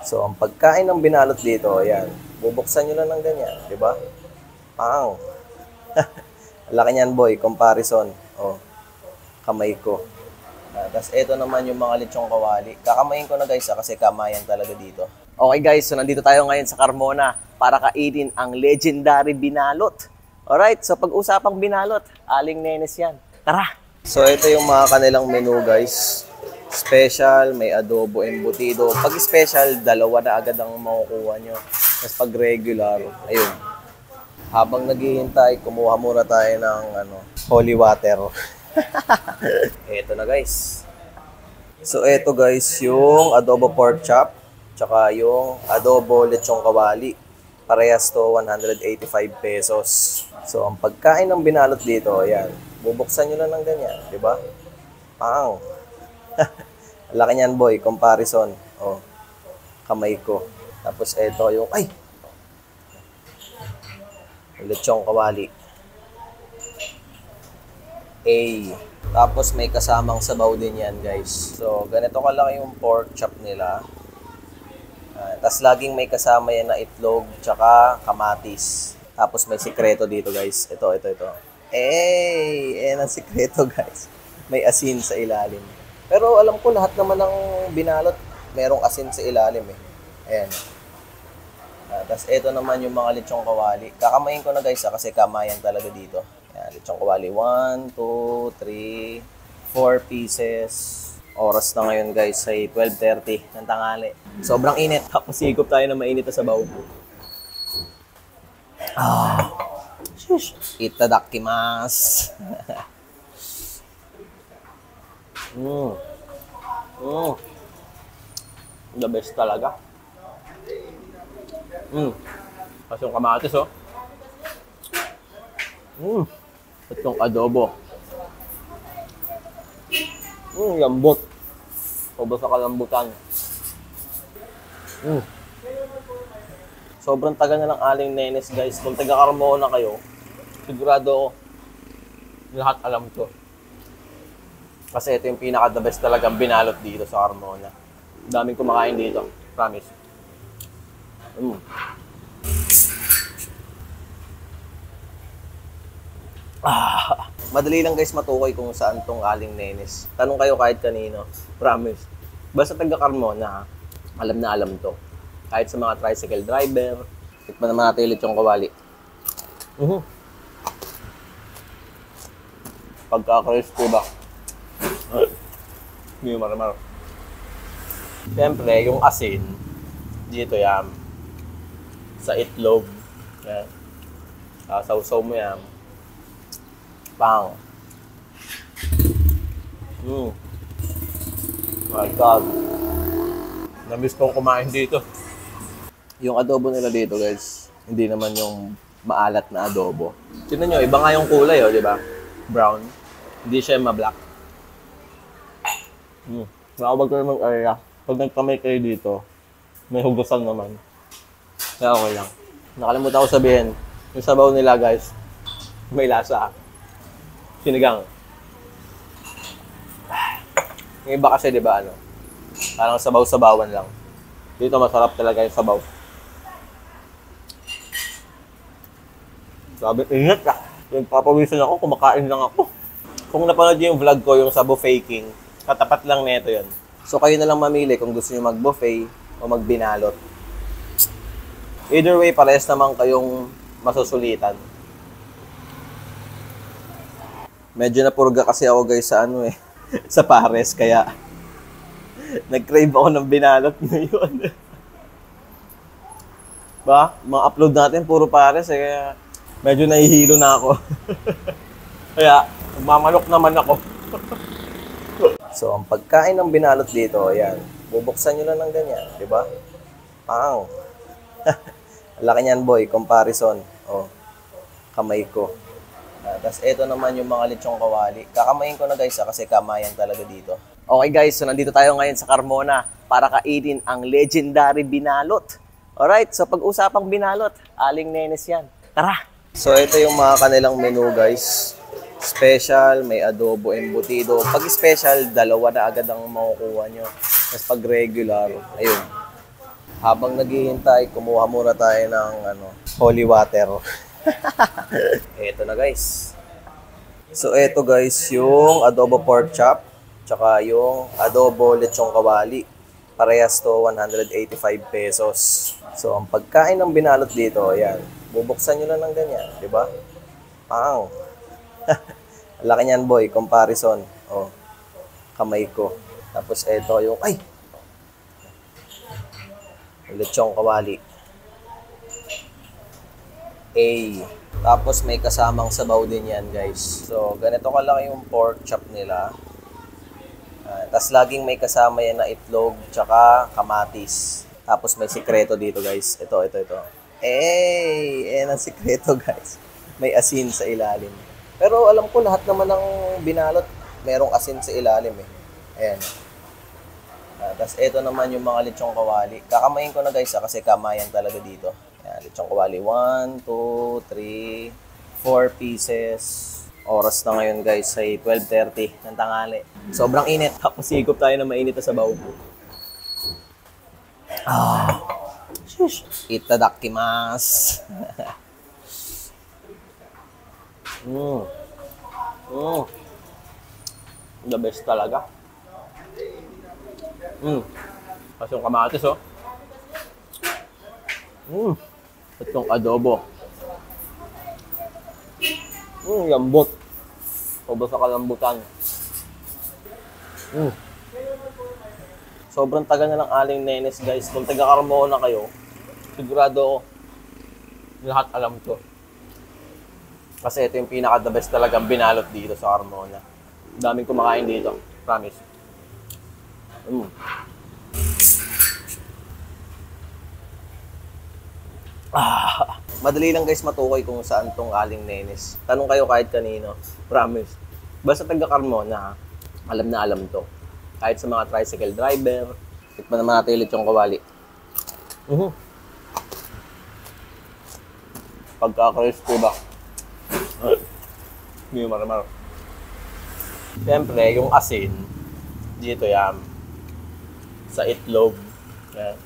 So, ang pagkain ng binalot dito, ayan, bubuksan nyo lang ng ganyan, di ba? Pang. Laki niyan, boy, comparison. Oh, kamay ko. Tapos ito naman yung mga lechong kawali. Kakamayin ko na guys, kasi kamayan talaga dito. Okay guys, so nandito tayo ngayon sa Carmona para kainin ang legendary binalot. Alright, so pag-usapang binalot, Aling Nenes yan. Tara! So ito yung mga kanilang menu guys. Special, may adobo, embutido. Pag special, dalawa na agad ang makukuha nyo. Tapos pag regular, ayun. Habang naghihintay, kumuha muna tayo ng holy water. Ito na guys. So ito guys, yung adobo pork chop, tsaka yung adobo lechong kawali. Parehas to 185 pesos. So ang pagkain ng binalot dito, ayan, bubuksan nyo lang ng ganyan, di ba? Pang. Laki niyan boy, comparison. Oh, kamay ko. Tapos ito yung, lechong kawali. Tapos may kasamang sabaw din yan guys. So ganito kalaki yung pork chop nila. Tapos laging may kasama yan na itlog tsaka kamatis. Tapos may sikreto dito guys. Ito. Yan ang sikreto guys. May asin sa ilalim. Pero alam ko lahat naman ng binalot merong asin sa ilalim eh. Ayan. Tapos ito naman yung mga lechong kawali. Kakamayin ko na guys kasi kamayan talaga dito. Ayan, lechong kawali. 1, 2, 3, 4 pieces. Oras na ngayon guys ay 12:30 ng tanghali. Sobrang init. Tapos higop tayo na mainit na sabaw. Itadakimasu. The best talaga. Kasi yung kamatis oh. At yung adobo. Lambot. Sobrang sa kalambutan. Sobrang taga na ng Aling Nenes guys. Kung taga Carmona kayo, sigurado ako lahat alam to. Kasi ito yung pinaka-the best talagang binalot dito sa Carmona. Daming kumakain dito. Promise. Madali lang guys matukoy kung saan tong Aling Nenes. Tanong kayo kahit kanino. Promise. Basta taga Carmona, alam na alam to. Kahit sa mga tricycle driver. Tikman naman natin ulit yung kawali. Pagka-crispy ba? Hindi maramar. Siyempre, yung asin, dito yan. Sa itlog. Yan. Sausaw mo yan. Pang. My God. Namiss kong kumain dito. Yung adobo nila dito guys, hindi naman yung maalat na adobo. Tignan nyo, iba nga yung kulay oh, di ba? Brown. Hindi siya ma-black. Nakawag ko naman area. Pag nagkamay kayo dito, may hugusan naman. Kaya okay lang. Nakalimutan ko sabihin, yung sabaw nila guys, may lasa. Sinigang. Yung iba kasi, di ba, parang sabaw-sabawan lang. Dito masarap talaga yung sabaw. Sabi, ingat ka. Nagpapawisan ako, kumakain lang ako. Kung napanood yung vlog ko, yung sa buffet-king, katapat lang nito yun. So kayo na lang mamili kung gusto nyo mag-buffet o mag-binalot. Either way, parehas naman kayong masusulitan. Medyo napurga kasi ako guys sa sa pares, kaya nag-crave ako ng binalot ngayon. Ba? Mga upload natin, puro pares kaya medyo nahihilo na ako. Kaya, mamanok naman ako. So, ang pagkain ng binalot dito, ayan, bubuksan nyo lang ng ganyan, di ba? Pang. Laki niyan boy, comparison. Oh, kamay ko. Tapos ito naman yung mga lechong kawali. Kakamayin ko na guys kasi kamayan talaga dito. Okay guys, so nandito tayo ngayon sa Carmona para kainin ang legendary binalot. Alright, so pag-usapang binalot, Aling Nenes yan. Tara! So ito yung mga kanilang menu guys. Special, may adobo, embutido. Pag special, dalawa na agad ang makukuha nyo. Tapos pag regular, ayun. Habang naghihintay, kumuha muna tayo ng holy water. Eto na guys. So eto guys, yung adobo pork chop, tsaka yung adobo lechong kawali. Parehas to 185 pesos. So ang pagkain ng binalot dito, ayan. Bubuksan nyo lang ng ganyan, di ba? Pang. Laki niyan boy, comparison. Oh, kamay ko. Tapos eto yung, lechong kawali. Tapos may kasamang sabaw din yan guys. So ganito kalaki yung pork chop nila. Tapos laging may kasama yan na itlog tsaka kamatis. Tapos may sikreto dito guys. Ito. Ayan ang sikreto guys. May asin sa ilalim. Pero alam ko lahat naman ng binalot merong asin sa ilalim eh. Ayan. Tapos ito naman yung mga lechong kawali. Kakamayin ko na guys kasi kamayan talaga dito. Ayan, lechong kawali. 1, 2, 3, 4 pieces. Oras na ngayon guys ay 12:30 ng tanghali. Sobrang init. Tapos higop tayo na mainit na sabaw. Itadakimasu. The best talaga. Kasi yung kamatis, oh. At yung adobo. Lambot. Sobrang sa kalambutan. Sobrang taga na ng Aling Nenes, guys. Kung taga-Carmona kayo, sigurado ako, lahat alam to. Kasi ito yung pinaka-the best talagang binalot dito sa Carmona. Daming kumakain dito. Promise. Madali lang guys matukoy kung saan tong Aling Nenes. Tanong kayo kahit kanino. Promise. Basta taga-Carmona, alam na alam to. Kahit sa mga tricycle driver. Tikman naman natin ulit yung kawali. Pagka-crispy ba? Hindi maramar. Siyempre, yung asin, dito yan. Sa itlog. Yan.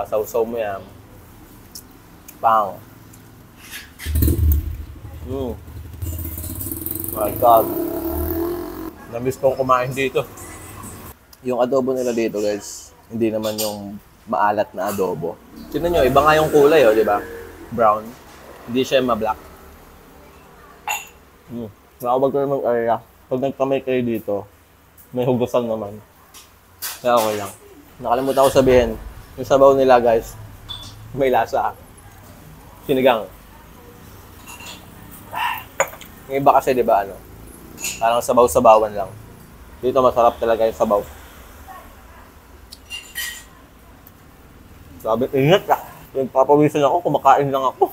Sausaw mo yan. Pang. My God. Namiss kong kumain dito. Yung adobo nila dito guys, hindi naman yung maalat na adobo. Tignan nyo, iba nga yung kulay, oh, di ba? Brown. Hindi siya ma-black. Nakawag ko naman area. Pag nagkamay kayo dito, may hugusan naman. Kaya okay lang. Nakalimutan ko sabihin, yung sabaw nila guys, may lasa. Sinigang. Yung iba kasi, di ba, parang sabaw-sabawan lang. Dito masarap talaga yung sabaw. Sabi, ingat ka. Nagpapawisan ako, kumakain lang ako.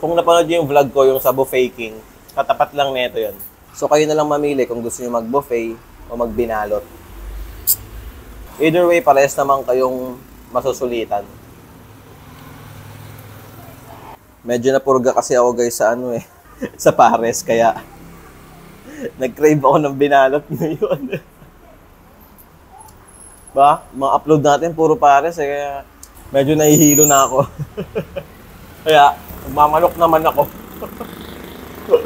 Kung napanood yung vlog ko, yung sa buffet king, katapat lang nito yun. So kayo na lang mamili kung gusto nyo mag-buffet o mag-binalot. Either way, parehas naman kayong masusulitan. Medyo napurga kasi ako guys sa sa pares, kaya nag-crave ako ng binalot ngayon. Ba? Mga upload natin, puro pares kaya medyo nahihilo na ako. Kaya, magmamanok naman ako.